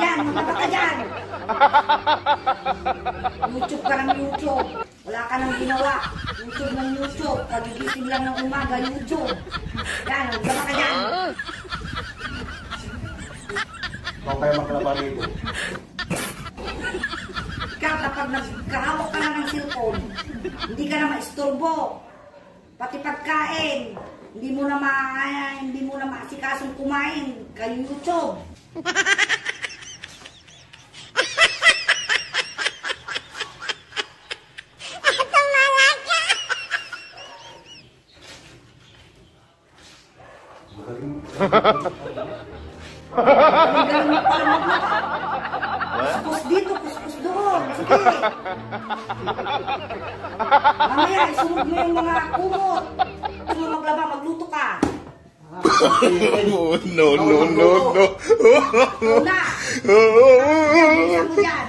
Yan, maglaba ka dyan. YouTube ka ng YouTube. Wala ka nang ginawa. YouTube ng YouTube. Kagigising lang ng umaga, YouTube. Yan, maglaba ka dyan. Kung kayo maglaba rito. Ikaw, kapag nagkahawak ka na ng cellphone, hindi ka na maisturbo. Pati pagkain, hindi mo na maasikasong kumain kay YouTube. Galing mo pala maglaba. Kuskus dito, kuskus doon. Sige. Mamaya, isunod mo yung mga kumot. Gusto mo maglaba, magluto ka. No. Una. Bilisan mo dyan.